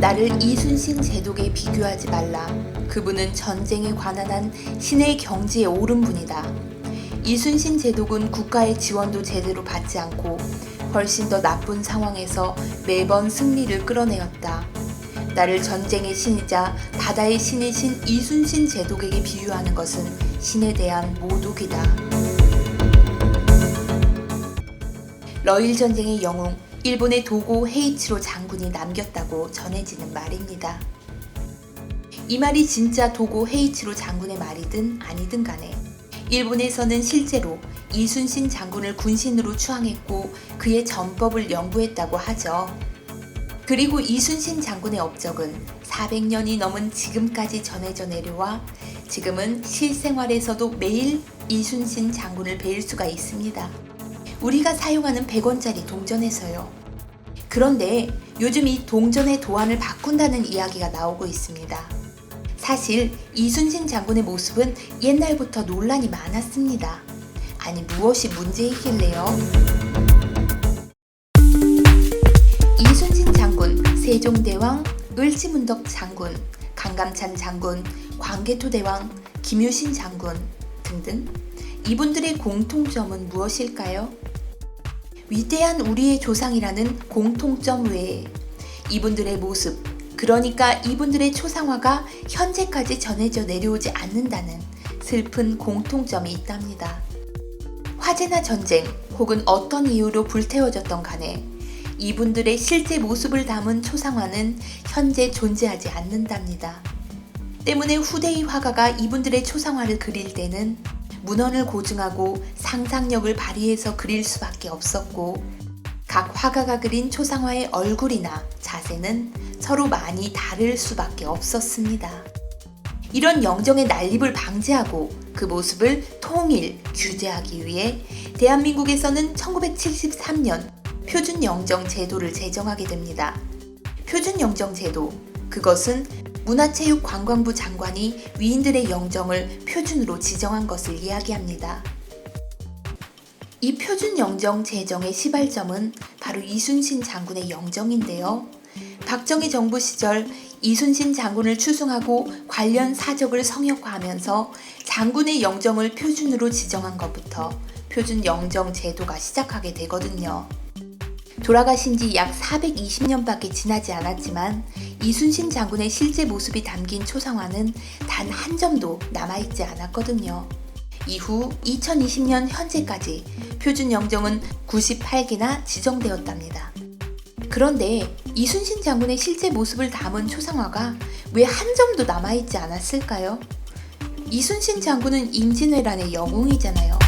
나를 이순신 제독에 비교하지 말라. 그분은 전쟁에 관한 한 신의 경지에 오른 분이다. 이순신 제독은 국가의 지원도 제대로 받지 않고 훨씬 더 나쁜 상황에서 매번 승리를 끌어내었다. 나를 전쟁의 신이자 바다의 신이신 이순신 제독에게 비유하는 것은 신에 대한 모독이다. 러일 전쟁의 영웅 일본의 도고 헤이치로 장군이 남겼다고 전해지는 말입니다. 이 말이 진짜 도고 헤이치로 장군의 말이든 아니든 간에 일본에서는 실제로 이순신 장군을 군신으로 추앙했고 그의 전법을 연구했다고 하죠. 그리고 이순신 장군의 업적은 400년이 넘은 지금까지 전해져 내려와 지금은 실생활에서도 매일 이순신 장군을 뵐 수가 있습니다. 우리가 사용하는 100원짜리 동전에서요. 그런데 요즘 이 동전의 도안을 바꾼다는 이야기가 나오고 있습니다. 사실 이순신 장군의 모습은 옛날부터 논란이 많았습니다. 아니 무엇이 문제이길래요? 이순신 장군, 세종대왕, 을지문덕 장군, 강감찬 장군, 광개토대왕, 김유신 장군 등등 이분들의 공통점은 무엇일까요? 위대한 우리의 조상이라는 공통점 외에 이분들의 모습, 그러니까 이분들의 초상화가 현재까지 전해져 내려오지 않는다는 슬픈 공통점이 있답니다. 화재나 전쟁 혹은 어떤 이유로 불태워졌던 간에 이분들의 실제 모습을 담은 초상화는 현재 존재하지 않는답니다. 때문에 후대의 화가가 이분들의 초상화를 그릴 때는 문헌을 고증하고 상상력을 발휘해서 그릴 수밖에 없었고 각 화가가 그린 초상화의 얼굴이나 자세는 서로 많이 다를 수밖에 없었습니다. 이런 영정의 난립을 방지하고 그 모습을 통일, 규제하기 위해 대한민국에서는 1973년 표준영정 제도를 제정하게 됩니다. 표준영정 제도, 그것은 문화체육관광부 장관이 위인들의 영정을 표준으로 지정한 것을 이야기합니다. 이 표준영정 제정의 시발점은 바로 이순신 장군의 영정인데요. 박정희 정부 시절 이순신 장군을 추승하고 관련 사적을 성역화하면서 장군의 영정을 표준으로 지정한 것부터 표준영정 제도가 시작하게 되거든요. 돌아가신 지 약 420년밖에 지나지 않았지만 이순신 장군의 실제 모습이 담긴 초상화는 단 한 점도 남아있지 않았거든요. 이후 2020년 현재까지 표준영정은 98개나 지정되었답니다. 그런데 이순신 장군의 실제 모습을 담은 초상화가 왜 한 점도 남아있지 않았을까요? 이순신 장군은 임진왜란의 영웅이잖아요.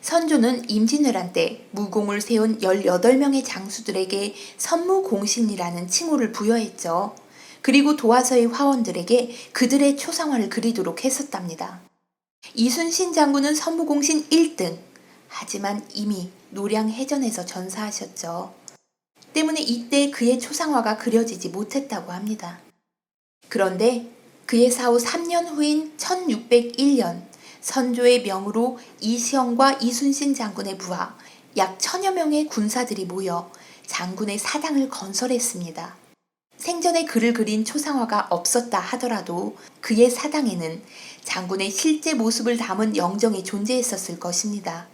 선조는 임진왜란 때 무공을 세운 18명의 장수들에게 선무공신이라는 칭호를 부여했죠. 그리고 도화서의 화원들에게 그들의 초상화를 그리도록 했었답니다. 이순신 장군은 선무공신 1등, 하지만 이미 노량해전에서 전사하셨죠. 때문에 이때 그의 초상화가 그려지지 못했다고 합니다. 그런데 그의 사후 3년 후인 1601년 선조의 명으로 이시영과 이순신 장군의 부하 약 1000여 명의 군사들이 모여 장군의 사당을 건설했습니다. 생전에 그를 그린 초상화가 없었다 하더라도 그의 사당에는 장군의 실제 모습을 담은 영정이 존재했었을 것입니다.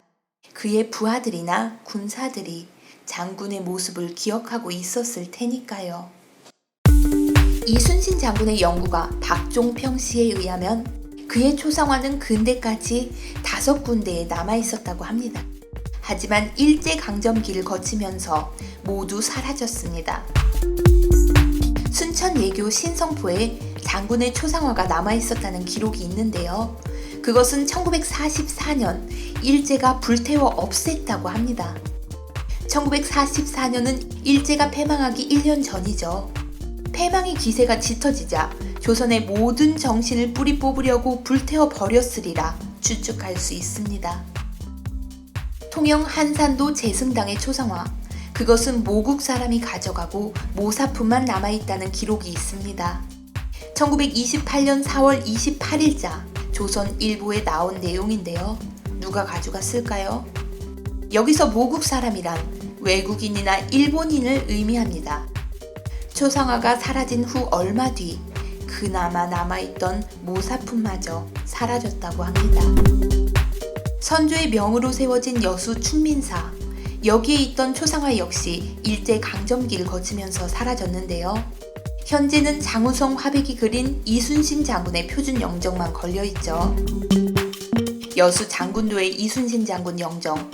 그의 부하들이나 군사들이 장군의 모습을 기억하고 있었을 테니까요. 이순신 장군의 연구가 박종평 씨에 의하면 그의 초상화는 근대까지 5군데에 남아있었다고 합니다. 하지만 일제강점기를 거치면서 모두 사라졌습니다. 순천예교 신성포에 장군의 초상화가 남아있었다는 기록이 있는데요. 그것은 1944년 일제가 불태워 없앴다고 합니다. 1944년은 일제가 패망하기 1년 전이죠. 패망의 기세가 짙어지자 조선의 모든 정신을 뿌리 뽑으려고 불태워 버렸으리라 추측할 수 있습니다. 통영 한산도 재승당의 초상화, 그것은 모국 사람이 가져가고 모사품만 남아있다는 기록이 있습니다. 1928년 4월 28일자 조선일보에 나온 내용인데요. 누가 가져갔을까요? 여기서 모국 사람이란 외국인이나 일본인을 의미합니다. 초상화가 사라진 후 얼마 뒤 그나마 남아있던 모사품마저 사라졌다고 합니다. 선조의 명으로 세워진 여수 충민사, 여기에 있던 초상화 역시 일제강점기를 거치면서 사라졌는데요. 현재는 장우성 화백이 그린 이순신 장군의 표준 영정만 걸려있죠. 여수 장군도의 이순신 장군 영정,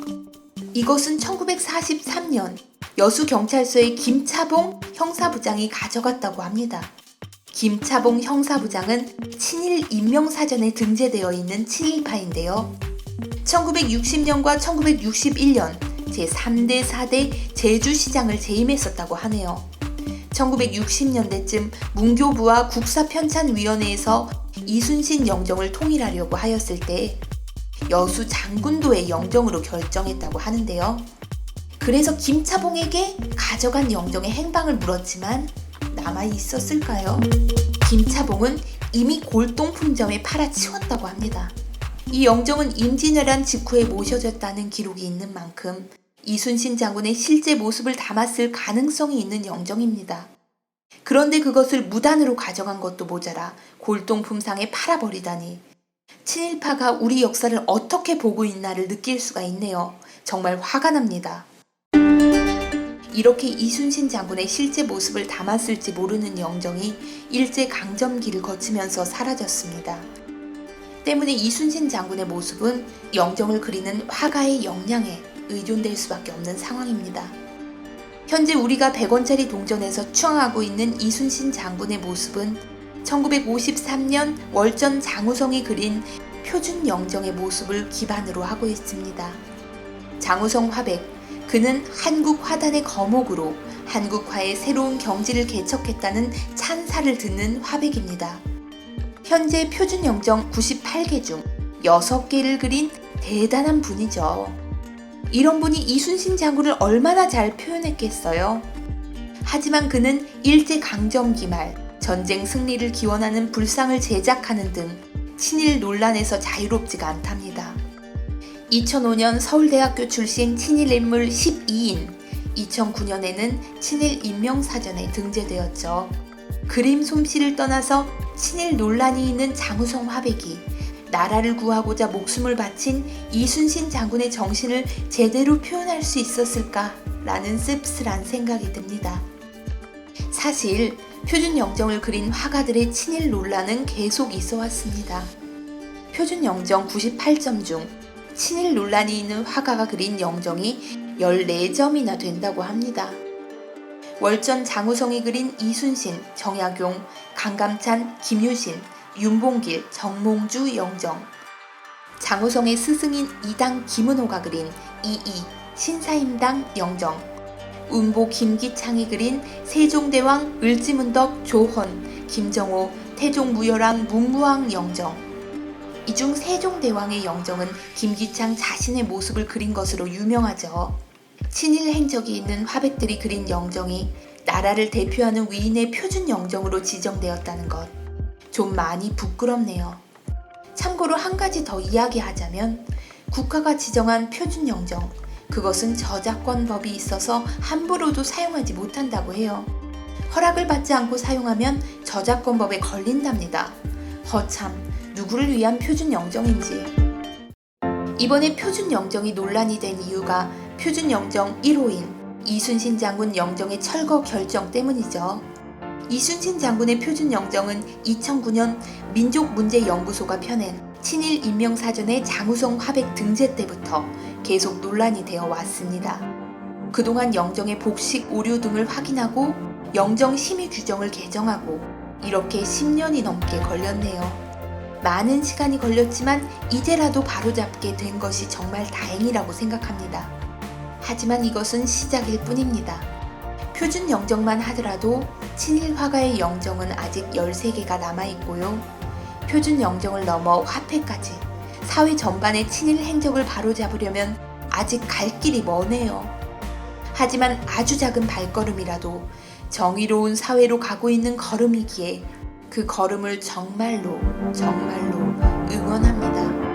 이것은 1943년 여수경찰서의 김차봉 형사부장이 가져갔다고 합니다. 김차봉 형사부장은 친일 인명사전에 등재되어 있는 친일파인데요. 1960년과 1961년 제3대 4대 제주시장을 재임했었다고 하네요. 1960년대쯤 문교부와 국사편찬위원회에서 이순신 영정을 통일하려고 하였을 때 여수 장군도의 영정으로 결정했다고 하는데요. 그래서 김차봉에게 가져간 영정의 행방을 물었지만 남아 있었을까요? 김차봉은 이미 골동품점에 팔아치웠다고 합니다. 이 영정은 임진왜란 직후에 모셔졌다는 기록이 있는 만큼 이순신 장군의 실제 모습을 담았을 가능성이 있는 영정입니다. 그런데 그것을 무단으로 가져간 것도 모자라 골동품상에 팔아버리다니, 친일파가 우리 역사를 어떻게 보고 있나를 느낄 수가 있네요. 정말 화가 납니다. 이렇게 이순신 장군의 실제 모습을 담았을지 모르는 영정이 일제강점기를 거치면서 사라졌습니다. 때문에 이순신 장군의 모습은 영정을 그리는 화가의 역량에 의존될 수밖에 없는 상황입니다. 현재 우리가 100원짜리 동전에서 추앙하고 있는 이순신 장군의 모습은 1953년 월전 장우성이 그린 표준 영정의 모습을 기반으로 하고 있습니다. 장우성 화백, 그는 한국 화단의 거목으로 한국화의 새로운 경지를 개척했다는 찬사를 듣는 화백입니다. 현재 표준 영정 98개 중 6개를 그린 대단한 분이죠. 이런 분이 이순신 장군을 얼마나 잘 표현했겠어요. 하지만 그는 일제강점기 말 전쟁 승리를 기원하는 불상을 제작하는 등 친일 논란에서 자유롭지가 않답니다. 2005년 서울대학교 출신 친일인물 12인, 2009년에는 친일 인명사전에 등재되었죠. 그림 솜씨를 떠나서 친일 논란이 있는 장우성 화백이 나라를 구하고자 목숨을 바친 이순신 장군의 정신을 제대로 표현할 수 있었을까라는 씁쓸한 생각이 듭니다. 사실 표준 영정을 그린 화가들의 친일 논란은 계속 있어 왔습니다. 표준 영정 98점 중 친일 논란이 있는 화가가 그린 영정이 14점이나 된다고 합니다. 월전 장우성이 그린 이순신, 정약용, 강감찬, 김유신, 윤봉길, 정몽주 영정, 장우성의 스승인 이당 김은호가 그린 이이, 신사임당 영정, 운보 김기창이 그린 세종대왕 을지문덕 조헌, 김정호, 태종무열왕 문무왕 영정. 이 중 세종대왕의 영정은 김기창 자신의 모습을 그린 것으로 유명하죠. 친일 행적이 있는 화백들이 그린 영정이 나라를 대표하는 위인의 표준 영정으로 지정되었다는 것, 좀 많이 부끄럽네요. 참고로 한 가지 더 이야기하자면 국가가 지정한 표준 영정, 그것은 저작권법이 있어서 함부로도 사용하지 못한다고 해요. 허락을 받지 않고 사용하면 저작권법에 걸린답니다. 허참, 누구를 위한 표준 영정인지. 이번에 표준 영정이 논란이 된 이유가 표준 영정 1호인 이순신 장군 영정의 철거 결정 때문이죠. 이순신 장군의 표준 영정은 2009년 민족문제연구소가 펴낸 친일 인명사전의 장우성 화백 등재 때부터 계속 논란이 되어 왔습니다. 그동안 영정의 복식 오류 등을 확인하고 영정 심의 규정을 개정하고 이렇게 10년이 넘게 걸렸네요. 많은 시간이 걸렸지만 이제라도 바로잡게 된 것이 정말 다행이라고 생각합니다. 하지만 이것은 시작일 뿐입니다. 표준 영정만 하더라도 친일 화가의 영정은 아직 13개가 남아있고요. 표준 영정을 넘어 화폐까지 사회 전반의 친일 행적을 바로잡으려면 아직 갈 길이 머네요. 하지만 아주 작은 발걸음이라도 정의로운 사회로 가고 있는 걸음이기에 그 걸음을 정말로 응원합니다.